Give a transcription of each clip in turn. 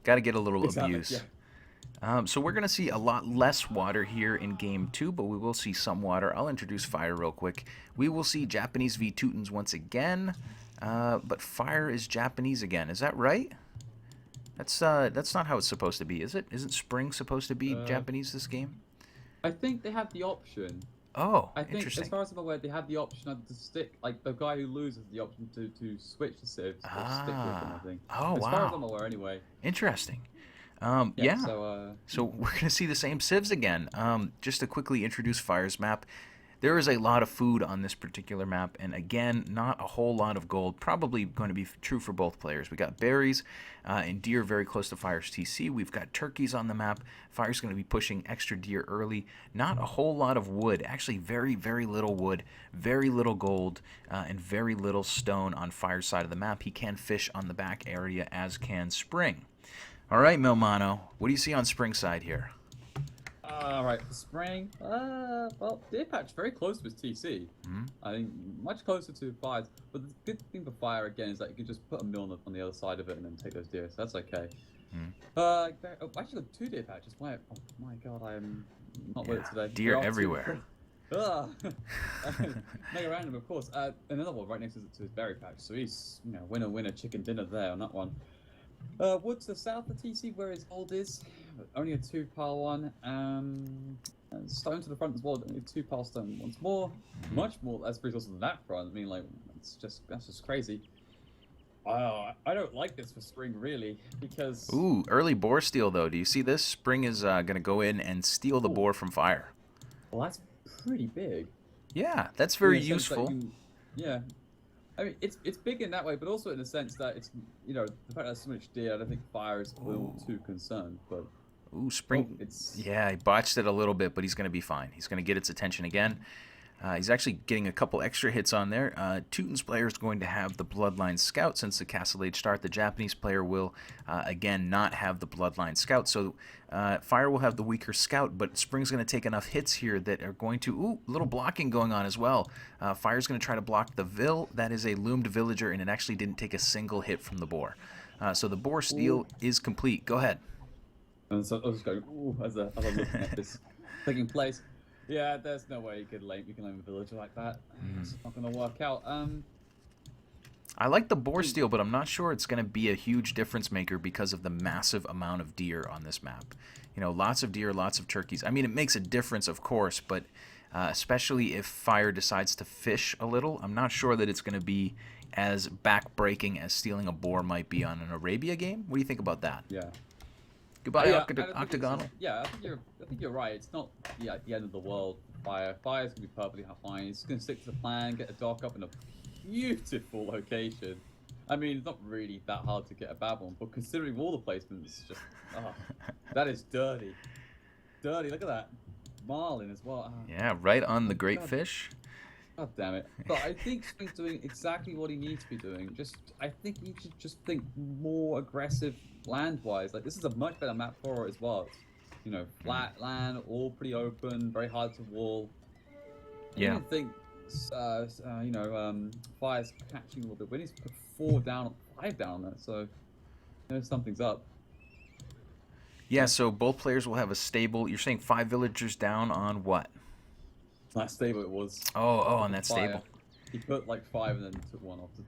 Got to get a little Exactly. Yeah. abuse. So we're going to see a lot less water here in game two, but we will see some water. I'll introduce fire real quick. We will see Japanese v Teutons once again, but fire is Japanese again. Is that right? That's not how it's supposed to be, is it? Isn't spring supposed to be Uh, Japanese this game? I think they have the option. Oh, I think, as interesting. far as I'm aware, they have the option of to stick, like the guy who loses the option to switch the civs or stick with them. I Ah. think, Oh, as far as I'm wow. aware, anyway. Interesting. Yeah. Yeah. So, So we're going to see the same civs again. Just to quickly introduce Fire's map, there is a lot of food on this particular map, and again, not a whole lot of gold. Probably going to be true for both players. We got berries and deer very close to Fire's TC. We've got turkeys on the map. Fire's going to be pushing extra deer early. Not a whole lot of wood. Actually, very, very little wood, very little gold, and very little stone on Fire's side of the map. He can fish on the back area, as can Spring. All right, Milmano, what do you see on Spring side here? all right, for spring. Well, deer patch very close to his TC. Hmm? I think much closer to fires. But the good thing for fire again is that you can just put a mill on the other side of it and then take those deer. So that's okay. Hmm. Actually, got two deer patches. Why? Oh my god, I am not with Yeah, it today. deer There are everywhere. two. Ah, mega random, of course. Another one right next to his berry patch. So he's, winner, winner, chicken dinner there on that one. Wood to the south of TC where his gold is. Only a 2-pile one. And stone to the front as well. Only a 2-pile stone once more. Much more. That's pretty awesome than that front. I mean, like, that's just crazy. I don't like this for spring really because Ooh, early boar steal though. Do you see this? Spring is going to go in and steal the oh, boar from Fire. well, that's pretty big Yeah, that's in very the sense that you useful. can, yeah. I mean, it's big in that way, but also in the sense that it's the fact that there's so much deer. I don't think fire is a little too concerned, but Ooh, oh, Spring. it's Yeah, he botched it a little bit, but he's going to be fine. He's going to get its attention again. He's actually getting a couple extra hits on there. Teuton's player is going to have the Bloodline Scout since the Castle Age start. The Japanese player will, again, not have the Bloodline Scout. So Fire will have the weaker Scout, but Spring's going to take enough hits here that are going to... Ooh, little blocking going on as well. Fire's going to try to block the Vill. That is a loomed villager, and it actually didn't take a single hit from the boar. So the boar ooh. steal is complete. Go ahead. And so I was going ooh as I'm looking at this taking place. Yeah, there's no way you can lame a villager like that. It's not gonna work out. I like the boar steal, but I'm not sure it's going to be a huge difference maker because of the massive amount of deer on this map. Lots of deer, lots of turkeys. I mean, it makes a difference, of course, but especially if Fire decides to fish a little, I'm not sure that it's going to be as back-breaking as stealing a boar might be on an Arabia game. What do you think about that? Yeah. Goodbye, Yeah, I don't think Octagonal. yeah, I think you're right. It's not the end of the world. Fire's gonna be perfectly fine. It's gonna stick to the plan, get a dock up in a beautiful location. I mean, it's not really that hard to get a bad one, but considering all the placements, just that is dirty, dirty. Look at that, marlin as well. Yeah, right on the great God, fish. God damn it! But I think Spring's doing exactly what he needs to be doing. I think he should just think more aggressive land-wise. Like this is a much better map for it as well. It's, flat land, all pretty open, very hard to wall. I Yeah. even think, Fire's catching a little bit. We need to put 4 down, 5 down there. So, something's up. Yeah, so both players will have a stable. You're saying 5 villagers down on what? Nice stable it was. Oh, on For that Fire. stable. He put like 5 and then took 1 off to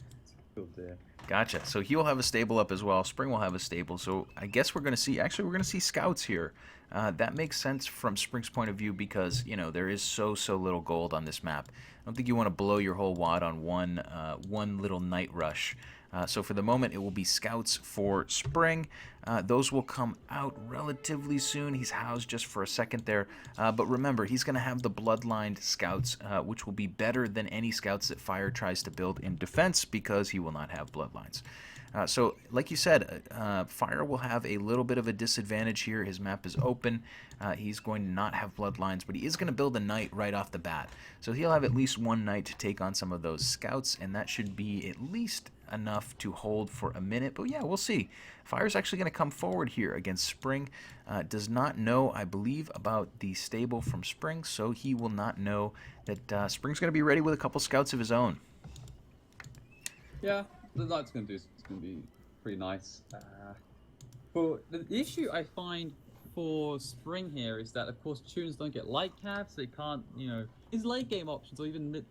kill deer. Gotcha. So he'll have a stable up as well. Spring will have a stable. So I guess we're going to see. Actually, we're going to see scouts here. That makes sense from Spring's point of view because there is so little gold on this map. I don't think you want to blow your whole wad on one little night rush. So for the moment, it will be scouts for Spring. Those will come out relatively soon. He's housed just for a second there. But remember, he's going to have the bloodlined scouts, which will be better than any scouts that Fire tries to build in defense because he will not have bloodlines. So, like you said, Fire will have a little bit of a disadvantage here. His map is open. He's going to not have bloodlines, but he is going to build a knight right off the bat. So he'll have at least one knight to take on some of those scouts, and that should be at least enough to hold for a minute. But yeah, we'll see. Fire's actually going to come forward here against Spring. Does not know, I believe, about the stable from Spring, so he will not know that Spring's going to be ready with a couple scouts of his own. Yeah, the knight's gonna do. It's gonna be pretty nice. But the issue I find for Spring here is that, of course, tunes don't get light caps. They can't, his late game options or even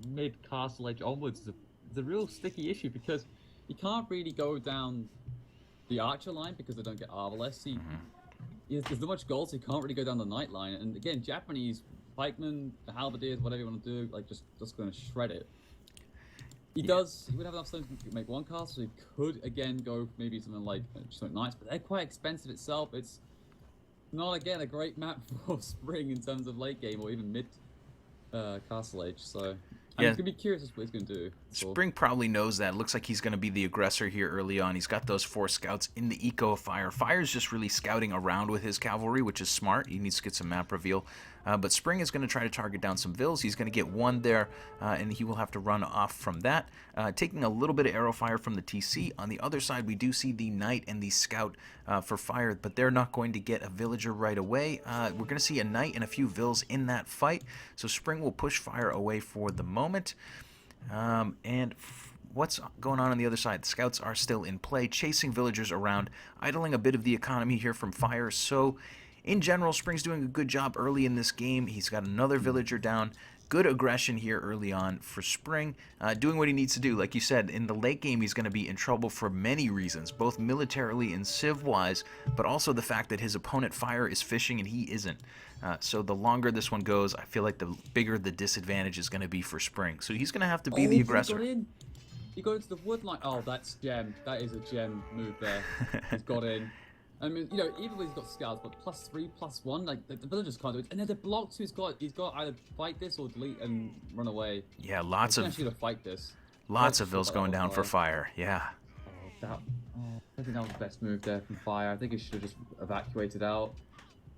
mid castle edge onwards is a real sticky issue because you can't really go down the archer line because they don't get arbalest. There's not much gold, so you can't really go down the knight line. And again, Japanese pikemen, the halberdiers, whatever you want to do, like just going to shred it. He would have enough stones to make one castle, so he could again go maybe something like knights, but they're quite expensive itself. It's not again a great map for Spring in terms of late game or even mid castle age. So I'm just gonna be curious as to what he's gonna do. Spring probably knows that. Looks like he's going to be the aggressor here early on. He's got those 4 scouts in the eco of Fire. Fire's just really scouting around with his cavalry, which is smart. He needs to get some map reveal. But Spring is going to try to target down some vills. He's going to get 1 there, and he will have to run off from that. Taking a little bit of arrow fire from the TC. On the other side, we do see the knight and the scout for Fire, but they're not going to get a villager right away. We're going to see a knight and a few vills in that fight. So Spring will push Fire away for the moment. What's going on the other side? The scouts are still in play, chasing villagers around, idling a bit of the economy here from Fire. So, in general, Spring's doing a good job early in this game. He's got another villager down. Good aggression here early on for Spring, doing what he needs to do. Like you said, in the late game, he's going to be in trouble for many reasons, both militarily and civ-wise, but also the fact that his opponent Fire is fishing and he isn't. So the longer this one goes, I feel like the bigger the disadvantage is going to be for Spring. So he's going to have to be the aggressor. He got into the wood line. Oh, that's gem. That is a gem move there. He's got in. I mean, even when he's got scouts, but +3, +1, like the villagers can't do it. And then the block too, he's got either fight this or delete and run away. Yeah, lots of actually to fight this. Lots of vills going down for Fire. Yeah. I think that was the best move there from Fire. I think he should have just evacuated out.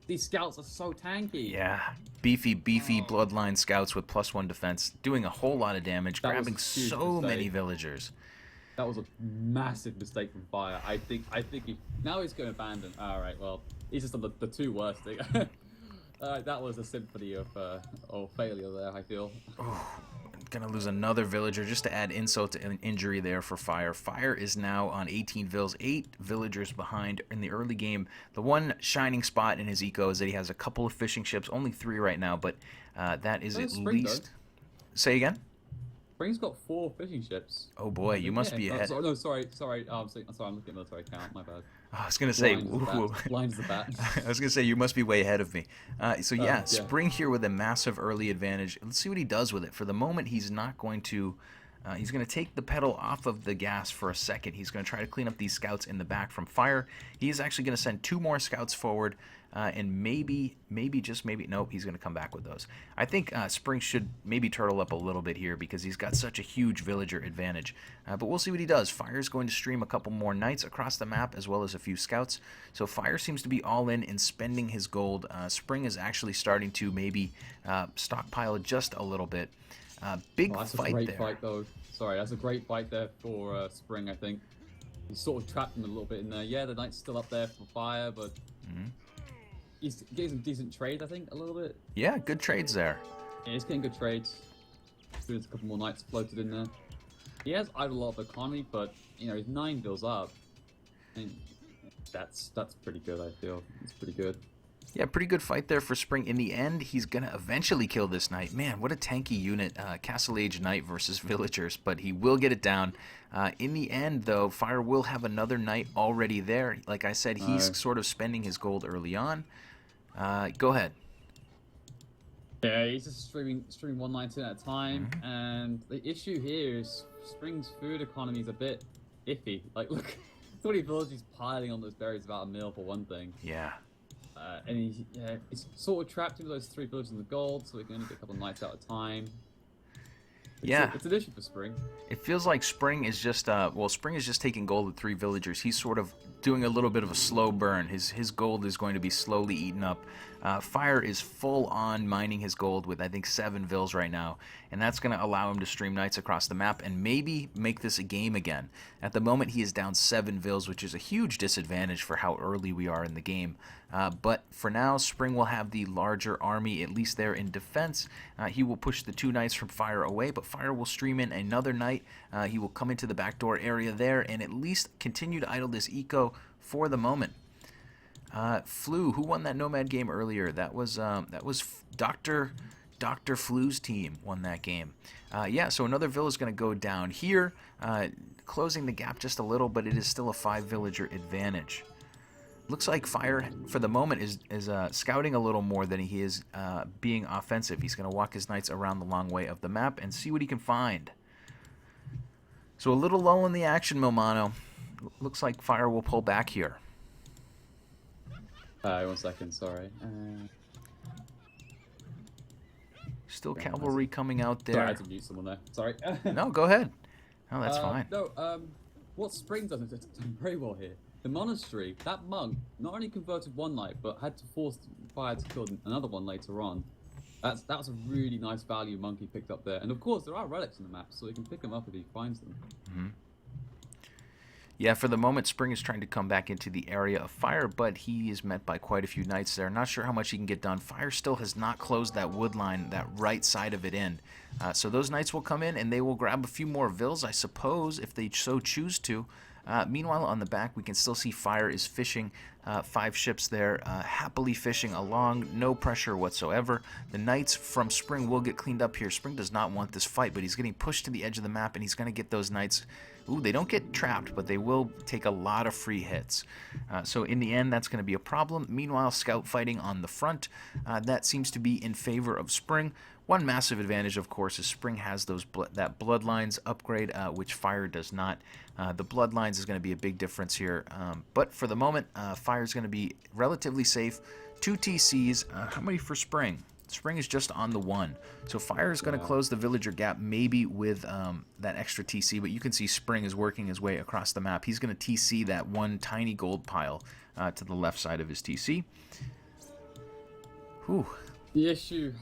These scouts are so tanky. Yeah, beefy bloodline scouts with +1 defense, doing a whole lot of damage, grabbing so many villagers. That was a massive mistake from Fire. I think now he's going to abandon. All right, well, he's just done the 2 worst thing. That was a symphony of failure there, I feel. Oh, gonna lose another villager just to add insult to injury there for Fire. Fire is now on 18 vills, 8 villagers behind in the early game. The one shining spot in his eco is that he has a couple of fishing ships, only 3 right now, but that is at least... Though. Say again? Spring's got 4 fishing ships. Oh boy, you must be ahead. Sorry. I'm looking at military count. My bad. I was gonna say, blind as the bat. I was gonna say you must be way ahead of me. Yeah, Spring here with a massive early advantage. Let's see what he does with it. For the moment, he's not going to. He's going to take the pedal off of the gas for a second. He's going to try to clean up these scouts in the back from Fire. He is actually going to send 2 more scouts forward, and maybe, nope, he's going to come back with those. I think Spring should maybe turtle up a little bit here because he's got such a huge villager advantage. But we'll see what he does. Fire's going to stream a couple more knights across the map as well as a few scouts. So Fire seems to be all in spending his gold. Spring is actually starting to maybe stockpile just a little bit. Big that's fight a great there. Fight, though. Sorry, that's a great fight there for Spring, I think. He sort of trapped him a little bit in there. Yeah, the knight's still up there for Fire, but he's getting some decent trades, I think, a little bit. Yeah, good trades there. Yeah, he's getting good trades. There's a couple more knights floated in there. He has idle a lot of economy, but, he's 9 bills up. And that's pretty good, I feel. It's pretty good. Yeah, pretty good fight there for Spring. In the end, he's going to eventually kill this knight. Man, what a tanky unit. Castle Age Knight versus villagers, but he will get it down. In the end, though, Fire will have another knight already there. Like I said, he's sort of spending his gold early on. Go ahead. Yeah, he's just streaming 119 at a time, and the issue here is Spring's food economy is a bit iffy. Like, look, 20 villagers piling on those berries about a meal for one thing. Yeah. And he's sort of trapped into those 3 villagers in the gold, so we can only get a couple of knights at a time. It's an issue for Spring. It feels like Spring is just Spring is just taking gold with 3 villagers. He's sort of doing a little bit of a slow burn. His gold is going to be slowly eaten up. Fire is full on mining his gold with I think 7 vills right now, and that's going to allow him to stream knights across the map and maybe make this a game again. At the moment, he is down 7 vills, which is a huge disadvantage for how early we are in the game. But for now, Spring will have the larger army, at least there in defense. He will push the 2 knights from Fire away, but Fire will stream in another knight. He will come into the backdoor area there and at least continue to idle this eco, for the moment. Flu, who won that Nomad game earlier? That was Doctor Flu's team won that game. Yeah, so another villa is going to go down here, closing the gap just a little, but it is still a 5-villager advantage. Looks like Fire, for the moment, is scouting a little more than he is being offensive. He's going to walk his knights around the long way of the map and see what he can find. So a little lull in the action, Milmano. Looks like Fire will pull back here. 1 second, sorry. Still cavalry coming out there. Sorry, I had to mute someone there. Sorry. No, go ahead. No, that's fine. No, what Spring does is it's done very well here. The monastery, that monk not only converted one knight, but had to force Fire to kill another one later on. That was a really nice value monk he picked up there. And of course, there are relics on the map, so he can pick them up if he finds them. Mm-hmm. Yeah, for the moment, Spring is trying to come back into the area of Fire, but he is met by quite a few knights there. Not sure how much he can get done. Fire still has not closed that wood line, that right side of it in. So those knights will come in, and they will grab a few more vills, I suppose, if they so choose to. Meanwhile, on the back, we can still see Fire is fishing 5 ships there, happily fishing along, no pressure whatsoever. The knights from Spring will get cleaned up here. Spring does not want this fight, but he's getting pushed to the edge of the map, and he's going to get those knights. Ooh, they don't get trapped, but they will take a lot of free hits. So in the end, that's going to be a problem. Meanwhile, scout fighting on the front, that seems to be in favor of Spring. One massive advantage, of course, is Spring has those that Bloodlines upgrade, which Fire does not. The Bloodlines is going to be a big difference here. But for the moment, Fire is going to be relatively safe. 2 TCs. How many for Spring? Spring is just on the 1. So Fire is going to close the villager gap maybe with that extra TC, but you can see Spring is working his way across the map. He's going to TC that one tiny gold pile to the left side of his TC. Whew. The issue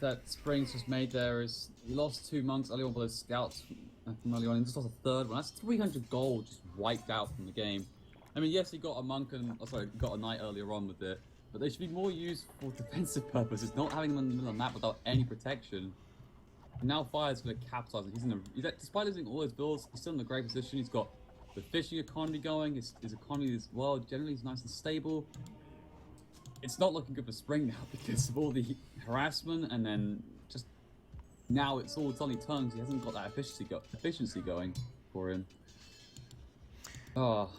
that Spring's just made there is he lost 2 monks early on by those scouts from early on, and just lost a 3rd one. That's 300 gold just wiped out from the game. I mean, yes, he got a monk and got a knight earlier on with it, but they should be more used for defensive purposes, not having them in the middle of the map without any protection. And now Fire's going to capitalize. Despite losing all his bills, he's still in a great position. He's got the fishing economy going. His economy as well generally is nice and stable. It's not looking good for Spring now because of all the harassment, and then just now it's all suddenly turned. He hasn't got that efficiency going for him. Oh.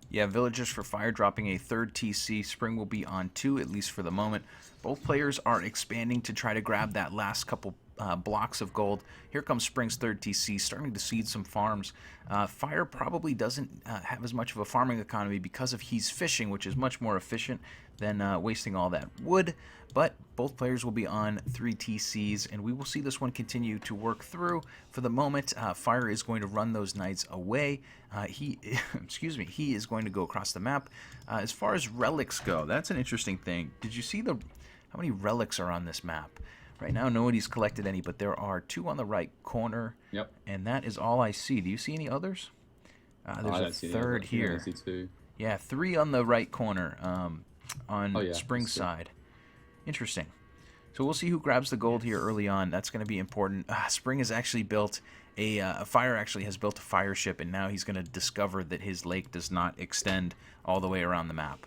Yeah, Villagers for Fire dropping a 3rd TC. Spring will be on 2, at least for the moment. Both players are expanding to try to grab that last couple blocks of gold. Here comes Spring's 3rd TC, starting to seed some farms. Fire probably doesn't have as much of a farming economy because of he's fishing, which is much more efficient than wasting all that wood. But both players will be on 3 TCs, and we will see this one continue to work through. For the moment, Fire is going to run those knights away. He is going to go across the map. As far as relics go, that's an interesting thing. Did you see how many relics are on this map? Right now, nobody's collected any, but there are 2 on the right corner. Yep. And that is all I see. Do you see any others? There's a 3rd here. I see 2. Yeah, 3 on the right corner on Spring's side. Interesting. So we'll see who grabs the gold here early on. That's going to be important. Spring has actually built Fire actually has built a fire ship, and now he's going to discover that his lake does not extend all the way around the map.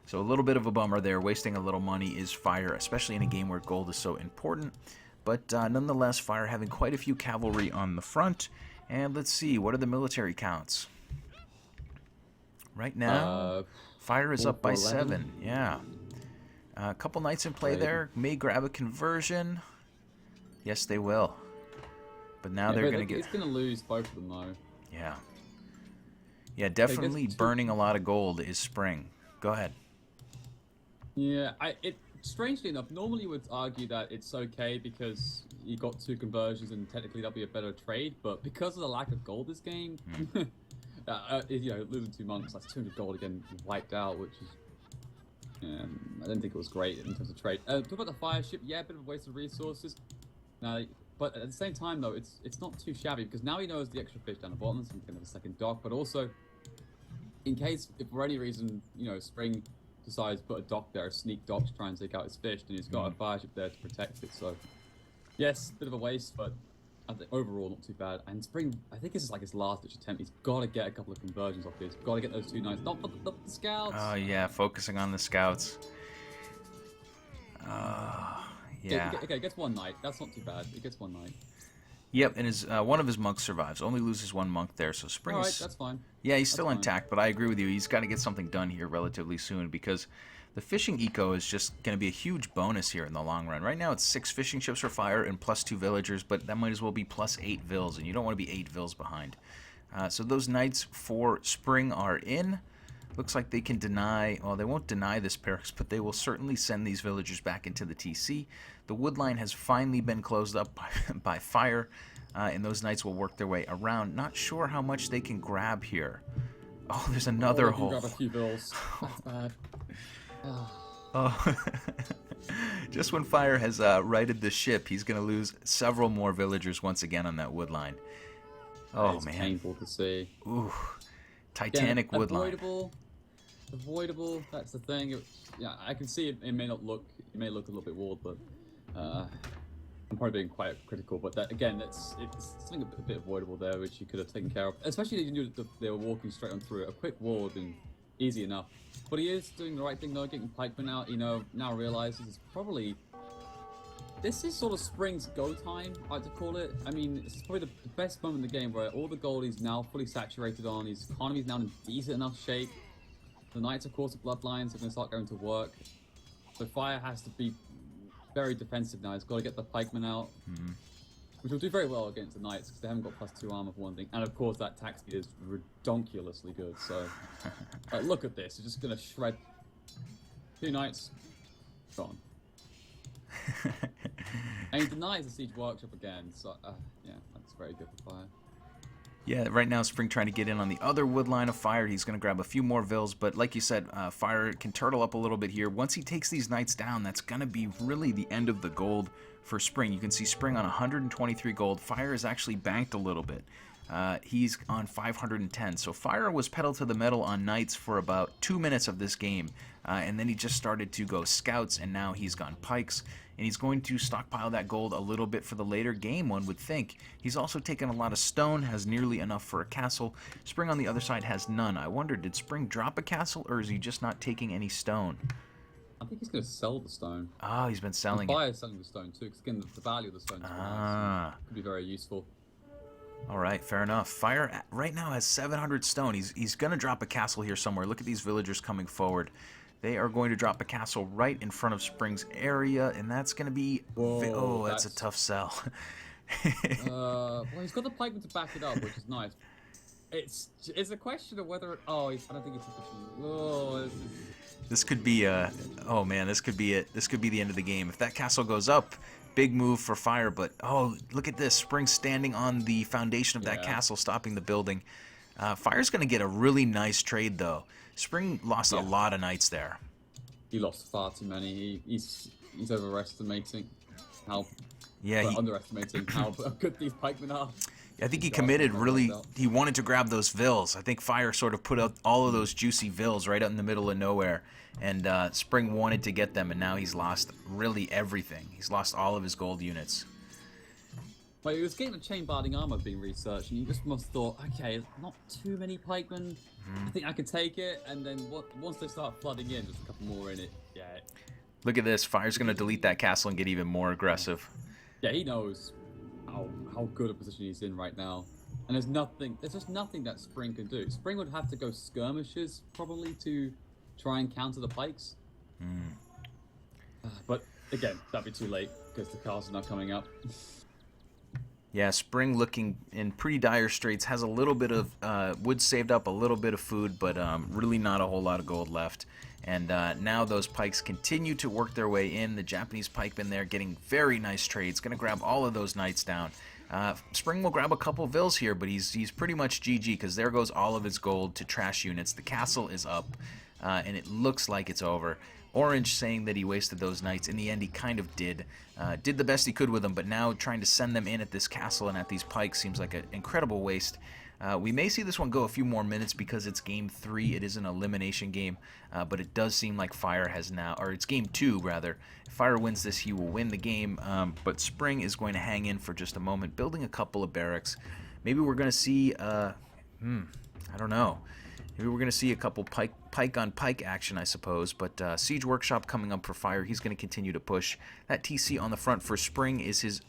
So a little bit of a bummer there. Wasting a little money is Fire, especially in a game where gold is so important. But nonetheless, Fire having quite a few cavalry on the front. And let's see, what are the military counts? Right now, Fire is up by 7. Yeah. A couple knights in play there. May grab a conversion. Yes, they will. But now they're going to get... He's going to lose both of them, though. Yeah. Yeah, definitely burning a lot of gold is Spring. Go ahead. Yeah, strangely enough, normally you would argue that it's okay because you got 2 conversions and technically that'll be a better trade, but because of the lack of gold this game, losing 2 monks, that's 200 gold again wiped out, which is... I didn't think it was great in terms of trade. Talk about the fire ship, yeah, a bit of a waste of resources. But at the same time, though, it's not too shabby because now he knows the extra fish down the bottom, so he can have a second dock. But also, in case, if for any reason, Spring decides to put a dock there, a sneak dock to try and take out his fish, then he's got a fire ship there to protect it. So, yes, bit of a waste, but I think overall not too bad. And Spring, I think this is like his last ditch attempt. He's got to get a couple of conversions off this. Got to get those 2 knights. Not the scouts. Oh yeah, focusing on the scouts. Yeah. Okay, it gets 1 knight. That's not too bad. It gets 1 knight. Yep, and one of his monks survives. Only loses 1 monk there, so Spring All is... right, that's fine. Yeah, he's That's still fine. intact, but I agree with you. He's got to get something done here relatively soon because the fishing eco is just going to be a huge bonus here in the long run. Right now it's 6 fishing ships for fire and +2 villagers, but that might as well be +8 vills, and you don't want to be 8 vills behind. So those knights for Spring are in. Looks like they can deny, well, they won't deny this barracks, but they will certainly send these villagers back into the TC. The wood line has finally been closed up by fire, and those knights will work their way around. Not sure how much they can grab here. Oh, there's another Oh, you hole. grab a few bills. That's bad. Oh. Just when fire has righted the ship, he's going to lose several more villagers once again on that wood line. Oh, it's man. painful to see. Ooh. Titanic wood line. Avoidable. That's the thing. Yeah, I can see it may look a little bit walled, but I'm probably being quite critical. But that again, it's something a bit avoidable there, which you could have taken care of. Especially if you knew that they were walking straight on through it. A quick wall would have been easy enough. But he is doing the right thing though, getting pikemen out. You know, now realizes it's probably. This is sort of Spring's go time, I like to call it. I mean, this is probably the best moment in the game where all the gold is now fully saturated on. His economy is now in decent enough shape. The knights, of course, the bloodlines are going to start going to work. So fire has to be very defensive now. He's got to get the pikemen out, which will do very well against the knights because they haven't got +2 armor for one thing. And of course, that attack speed is redonkulously good. So, look at this. He's just going to shred 2 knights. Gone. And he denies the siege workshop again. So, yeah, that's very good for fire. Yeah, right now Spring trying to get in on the other wood line of fire. He's going to grab a few more vills, but like you said, fire can turtle up a little bit here. Once he takes these knights down, that's going to be really the end of the gold for Spring. You can see Spring on 123 gold. Fire is actually banked a little bit. He's on 510. So Fire was pedal to the metal on knights for about 2 minutes of this game, and then he just started to go scouts, and now he's gone pikes. And he's going to stockpile that gold a little bit for the later game, one would think. He's also taken a lot of stone, has nearly enough for a castle. Spring on the other side has none. I wonder, did Spring drop a castle, or is he just not taking any stone? I think he's going to sell the stone. Ah, he's been selling and it. Fire is selling the stone too, because again, the value of the stone is nice. Could be very useful. All right, fair enough. Fire right now has 700 stone. He's going to drop a castle here somewhere. Look at these villagers coming forward. They are going to drop a castle right in front of Spring's area, and that's going to be... Whoa, oh, that's a tough sell. Well, he's got the pikemen to back it up, which is nice. It's a question of whether... Oh, I don't think it's sufficient. Oh, this could be... oh, man, this could be it. This could be the end of the game. If that castle goes up, big move for Fire, but... Oh, look at this. Spring standing on the foundation of that castle, stopping the building. Fire's going to get a really nice trade, though. Spring lost a lot of knights there. He lost far too many. He's overestimating how... underestimating how good these pikemen are. I think he committed really... He wanted to grab those vills. I think Fire sort of put out all of those juicy vills right out in the middle of nowhere. And Spring wanted to get them, and now he's lost really everything. He's lost all of his gold units. Well, he was getting the chain barding armor being researched, and he just must have thought, okay, not too many pikemen. I think I could take it, and then once they start flooding in, just a couple more in it. Yeah. Look at this. Fire's going to delete that castle and get even more aggressive. Yeah, he knows how good a position he's in right now. And there's just nothing that Spring can do. Spring would have to go skirmishes, probably, to try and counter the pikes. But, again, that'd be too late, because the castle's not coming up. Yeah, Spring looking in pretty dire straits. Has a little bit of wood saved up, a little bit of food, but really not a whole lot of gold left. And now those pikes continue to work their way in. The Japanese pikemen there getting very nice trades. Going to grab all of those knights down. Spring will grab a couple vills here, but he's pretty much GG because there goes all of his gold to trash units. The castle is up, and it looks like it's over. Orange saying that he wasted those knights. In the end, he kind of did. Did the best he could with them, but now trying to send them in at this castle and at these pikes seems like an incredible waste. We may see this one go a few more minutes because it's game 3. It is an elimination game, but it does seem like Fire has now, or it's game 2 rather. If Fire wins this, he will win the game, but Spring is going to hang in for just a moment, building a couple of barracks. Maybe we're going to see, I don't know. Maybe we're going to see a couple pike on pike action, I suppose. But Siege Workshop coming up for Fire. He's going to continue to push. That TC on the front for Spring is his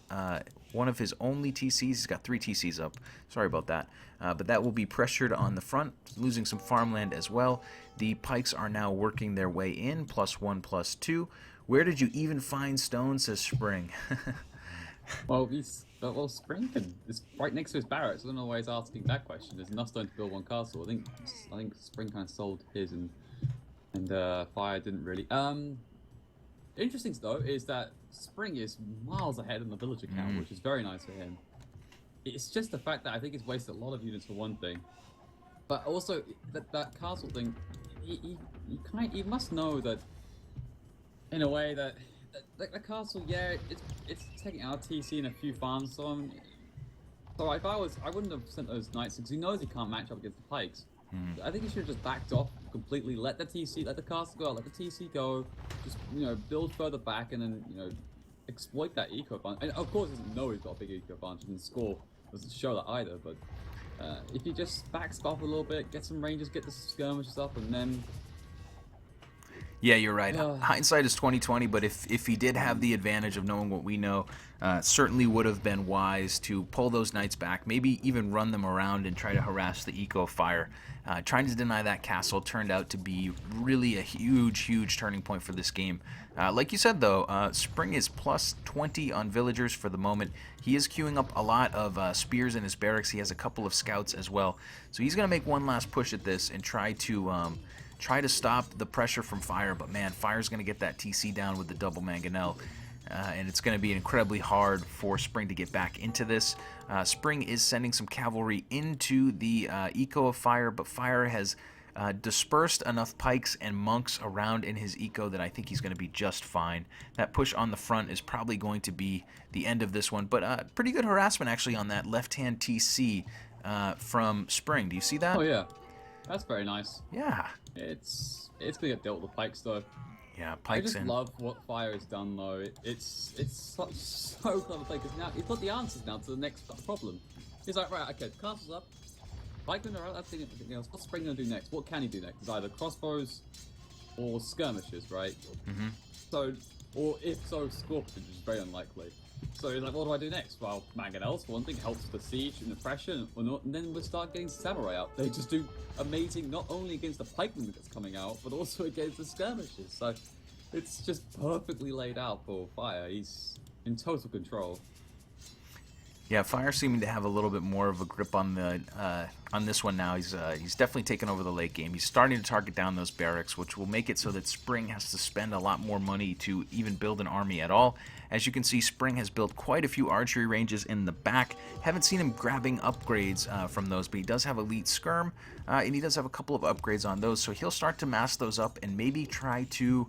one of his only TCs. He's got 3 TCs up. Sorry about that. But that will be pressured on the front, losing some farmland as well. The pikes are now working their way in, +1, +2. Where did you even find stone, says Spring. Well, Spring is right next to his barracks. I don't know why he's asking that question. There's enough stone to build 1 castle. I think Spring kind of sold his, and Fire didn't really. Interesting though is that Spring is miles ahead in the villager count, which is very nice for him. It's just the fact that I think he's wasted a lot of units for one thing, but also that castle thing. You must know that in a way that. Like the castle, yeah, it's taking out TC in a few farms. So if I wouldn't have sent those knights because he knows he can't match up against the pikes. I think he should have just backed off completely, let the castle go, let the TC go, just build further back, and then exploit that eco advantage. And of course, he doesn't know he's got a big eco advantage, and the score doesn't show that either. But if he just backs off a little bit, get some ranges, get the skirmishes up, and then. Yeah, you're right. Hindsight is 20/20, but if he did have the advantage of knowing what we know, certainly would have been wise to pull those knights back, maybe even run them around and try to harass the eco Fire. Trying to deny that castle turned out to be really a huge turning point for this game. Like you said, though, Spring is +20 on villagers for the moment. He is queuing up a lot of spears in his barracks. He has a couple of scouts as well. So he's going to make one last push at this and try to stop the pressure from Fire, but man, Fire's going to get that TC down with the double mangonel, and it's going to be incredibly hard for Spring to get back into this. Spring is sending some cavalry into the eco of Fire, but Fire has dispersed enough pikes and monks around in his eco that I think he's going to be just fine. That push on the front is probably going to be the end of this one, but pretty good harassment actually on that left-hand TC from Spring. Do you see that? Oh yeah, that's very nice. Yeah. It's gonna get dealt with the pikes though. Yeah, pikes. I just love what Fire has done though. It's so clever play because now he's got the answers now to the next problem. He's like, right, okay, the castle's up. Pike gonna around, that's everything else. What's Spring gonna do next? What can he do next? It's either crossbows or skirmishes, right? So, or if so, scorpions, which is very unlikely. So he's like, what do I do next? Well, mangonels, for one thing, helps the siege and the pressure, and then we'll start getting samurai out. They just do amazing, not only against the pikemen that's coming out, but also against the skirmishes. So it's just perfectly laid out for Fire. He's in total control. Yeah, Fire seeming to have a little bit more of a grip on this one now. He's definitely taken over the late game. He's starting to target down those barracks, which will make it so that Spring has to spend a lot more money to even build an army at all. As you can see, Spring has built quite a few archery ranges in the back. Haven't seen him grabbing upgrades from those, but he does have Elite Skirm, and he does have a couple of upgrades on those, so he'll start to mass those up and maybe try to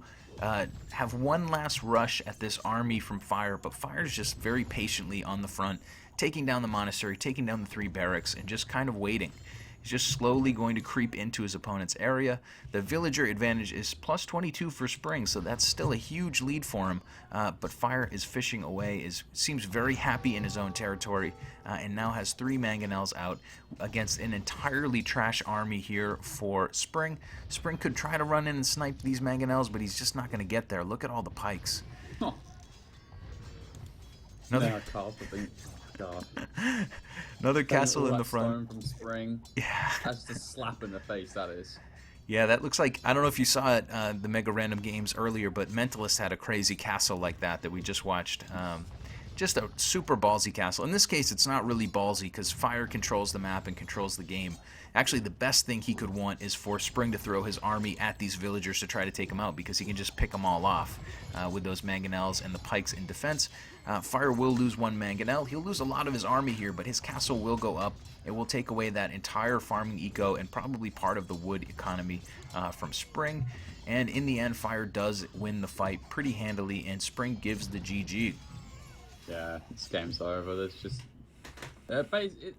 have one last rush at this army from Fire, but Fire's just very patiently on the front, taking down the monastery, taking down the 3 barracks, and just kind of waiting. He's just slowly going to creep into his opponent's area. The villager advantage is +22 for Spring, so that's still a huge lead for him. But Fire is fishing away, seems very happy in his own territory, and now has 3 mangonels out against an entirely trash army here for Spring. Spring could try to run in and snipe these mangonels, but he's just not going to get there. Look at all the pikes. Huh. God. Another castle in the front. From Spring. Yeah. That's just a slap in the face, that is. Yeah, that looks like, I don't know if you saw it, the Mega Random Games earlier, but Mentalist had a crazy castle like that we just watched. Just a super ballsy castle. In this case, it's not really ballsy because Fire controls the map and controls the game. Actually, the best thing he could want is for Spring to throw his army at these villagers to try to take them out because he can just pick them all off with those mangonels and the pikes in defense. Fire will lose 1 mangonel. He'll lose a lot of his army here, but his castle will go up. It will take away that entire farming eco and probably part of the wood economy from Spring. And in the end, Fire does win the fight pretty handily, and Spring gives the GG. Yeah, this game's over.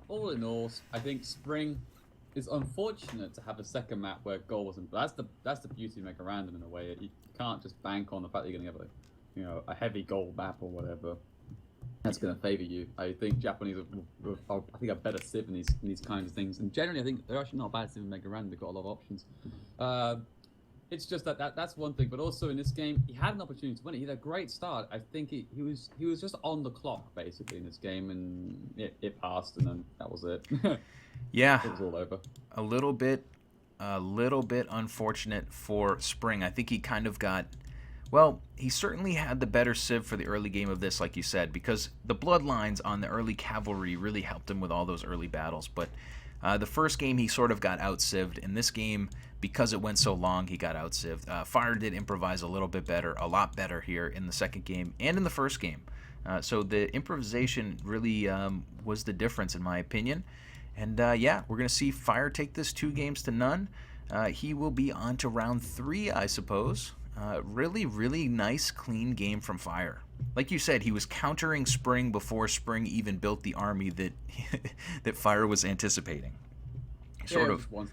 All in all, I think Spring is unfortunate to have a second map where goal wasn't. That's the beauty of Mega Random in a way. You can't just bank on the fact that you're going to have a heavy goal map or whatever. That's going to favor you. I think Japanese I think are better civ in these kinds of things. And generally, I think they're actually not bad civ in Mega Random. They've got a lot of options. It's just that's one thing, but also in this game, he had an opportunity to win it. He had a great start. I think he was just on the clock basically in this game, and it passed, and then that was it. Yeah, It was all over. a little bit unfortunate for Spring. I think he kind of got. Well, he certainly had the better civ for the early game of this, like you said, because the bloodlines on the early cavalry really helped him with all those early battles. But the first game, he sort of got out-civved. In this game, because it went so long, he got out-civved. Fire did improvise a little bit better, a lot better here in the second game and in the first game. So the improvisation really was the difference, in my opinion. And yeah, we're going to see Fire take this 2-0. He will be on to round 3, I suppose. Really, really nice, clean game from Fire. Like you said, he was countering Spring before Spring even built the army that that Fire was anticipating. Yeah, Sort it of was one